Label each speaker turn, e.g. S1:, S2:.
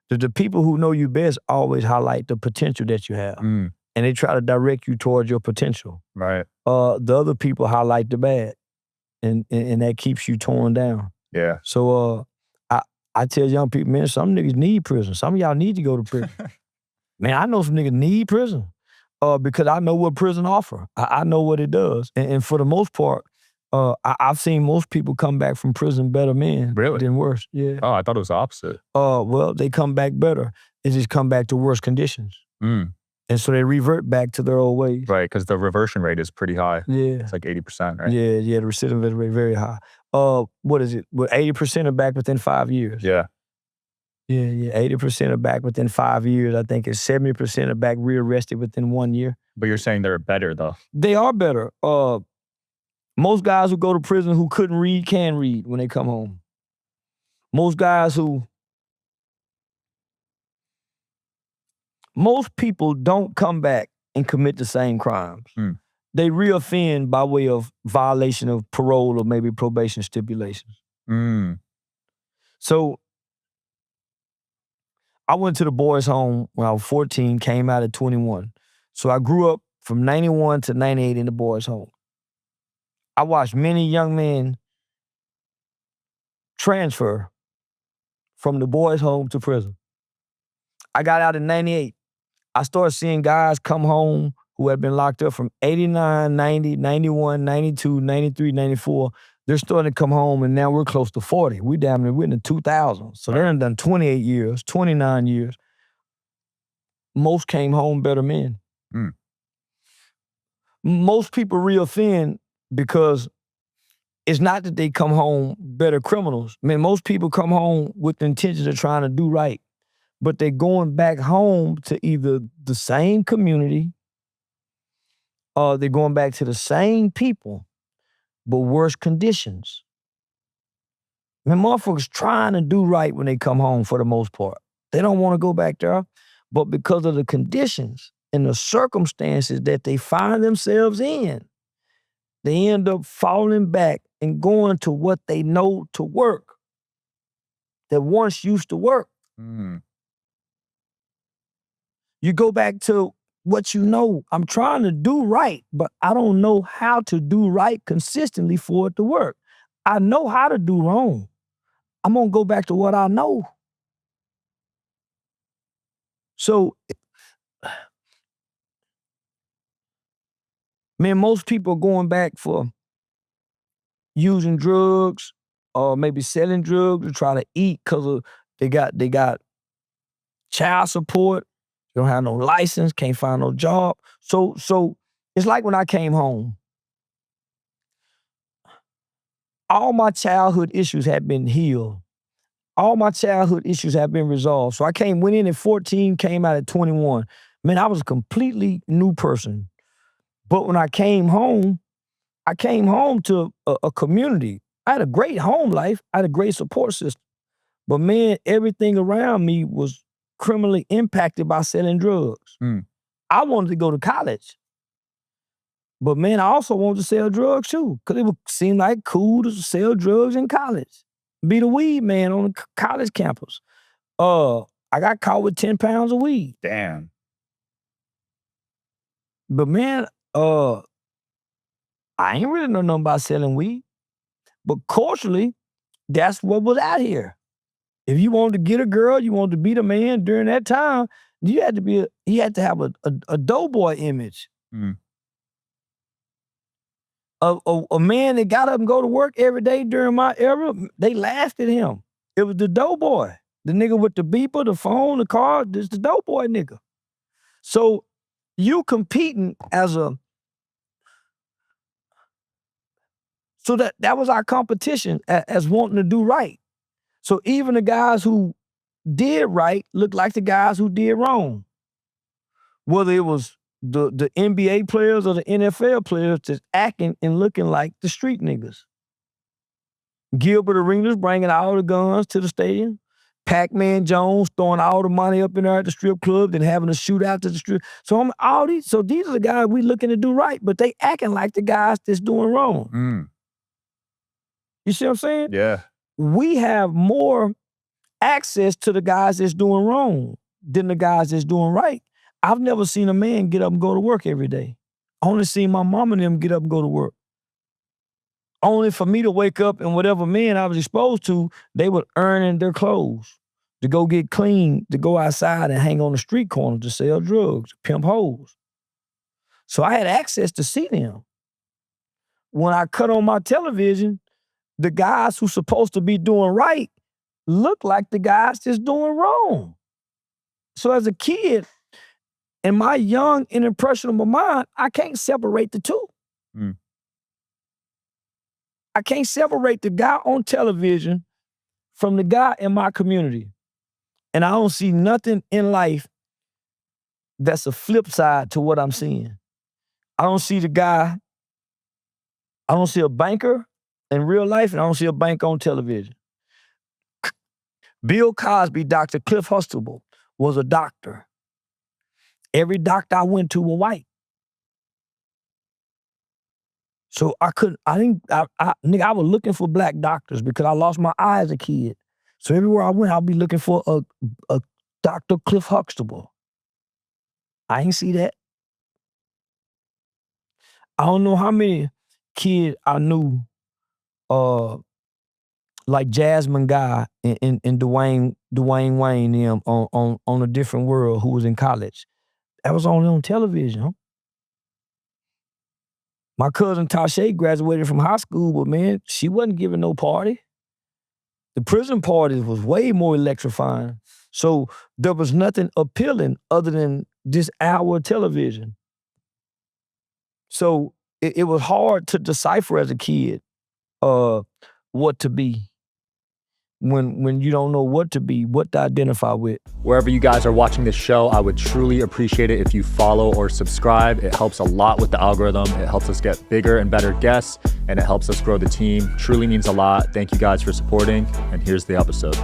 S1: The people who know you best always highlight the potential that you have. And they try to direct you towards your potential.
S2: Right.
S1: The other people highlight the bad. And that keeps you torn down.
S2: Yeah.
S1: So I tell young people, man, some niggas need prison. Some of y'all need to go to prison. Man, I know some niggas need prison. Because I know what prison offer. I know what it does. And for the most part, I've seen most people come back from prison better men than worse. Yeah.
S2: Oh, I thought it was the opposite.
S1: Well, they come back better. They just come back to worse conditions. And so they revert back to their old ways.
S2: Right, because the reversion rate is pretty high.
S1: Yeah.
S2: It's like 80%, right?
S1: Yeah, the recidivism rate very high. What is it? Well, 80% are back within 5 years.
S2: Yeah.
S1: Yeah, 80% are back within 5 years. I think it's 70% are back rearrested within 1 year.
S2: But you're saying they're better, though.
S1: They are better. Most guys who go to prison who couldn't read can read when they come home. Most people don't come back and commit the same crimes. They reoffend by way of violation of parole or maybe probation stipulations. So I went to the boys' home when I was 14, came out at 21. So I grew up from 91 to 98 in the boys' home. I watched many young men transfer from the boys' home to prison. I got out in 98. I started seeing guys come home who had been locked up from 89, 90, 91, 92, 93, 94. They're starting to come home, and now we're close to 40. We're in the 2000s. So they're done 28 years, 29 years. Most came home better men. Most people reoffend because it's not that they come home better criminals. I mean, most people come home with the intention of trying to do right, but they're going back home to either the same community or they're going back to the same people, but worse conditions. I mean, motherfuckers trying to do right when they come home for the most part. They don't want to go back there, but because of the conditions and the circumstances that they find themselves in, they end up falling back and going to what they know to work, that once used to work. You go back to what you know. I'm trying to do right, but I don't know how to do right consistently for it to work. I know how to do wrong. I'm gonna go back to what I know. So, man, most people are going back for using drugs or maybe selling drugs to try to eat because they got child support. They don't have no license, can't find no job. So it's like when I came home. All my childhood issues had been healed. All my childhood issues have been resolved. So I went in at 14, came out at 21. Man, I was a completely new person. But when I came home to a community. I had a great home life. I had a great support system. But man, everything around me was criminally impacted by selling drugs. I wanted to go to college. But man, I also wanted to sell drugs too, because it would seem like cool to sell drugs in college. Be the weed man on the college campus. I got caught with 10 pounds of weed.
S2: Damn.
S1: But man, I ain't really know nothing about selling weed. But culturally, that's what was out here. If you wanted to get a girl, you wanted to be the man during that time, you had to have a doughboy image. A man that got up and go to work every day during my era, they laughed at him. It was the doughboy. The nigga with the beeper, the phone, the car, this the doughboy nigga. So you competing so that was our competition as wanting to do right. So even the guys who did right looked like the guys who did wrong. Whether it was the NBA players or the NFL players just acting and looking like the street niggas. Gilbert Arenas bringing all the guns to the stadium. Pac-Man Jones throwing all the money up in there at the strip club, then having a shootout to the strip. So these are the guys we looking to do right, but they acting like the guys that's doing wrong. You see what I'm saying?
S2: Yeah.
S1: We have more access to the guys that's doing wrong than the guys that's doing right. I've never seen a man get up and go to work every day. I only seen my mom and them get up and go to work. Only for me to wake up and whatever men I was exposed to, they were earning their clothes to go get clean, to go outside and hang on the street corner to sell drugs, pimp hoes. So I had access to see them. When I cut on my television, the guys who's supposed to be doing right look like the guys that's doing wrong. So as a kid, in my young and impressionable mind, I can't separate the two.
S2: Mm.
S1: I can't separate the guy on television from the guy in my community. And I don't see nothing in life that's a flip side to what I'm seeing. I don't see the guy, I don't see a banker in real life, and I don't see a banker on television. Bill Cosby, Dr. Cliff Huxtable, was a doctor. Every doctor I went to were white. So I was looking for black doctors because I lost my eye as a kid. So everywhere I went, I'd be looking for a Dr. Cliff Huxtable. I ain't see that. I don't know how many kids I knew, like Jasmine Guy and Dwayne Wayne them on A Different World who was in college. That was only on television. Huh? My cousin Tasha graduated from high school, but man, she wasn't giving no party. The prison parties was way more electrifying. So there was nothing appealing other than this hour of television. So it was hard to decipher as a kid what to be. When you don't know what to be, what to identify with.
S2: Wherever you guys are watching this show, I would truly appreciate it if you follow or subscribe. It helps a lot with the algorithm. It helps us get bigger and better guests, and it helps us grow the team. Truly means a lot. Thank you guys for supporting, and here's the episode.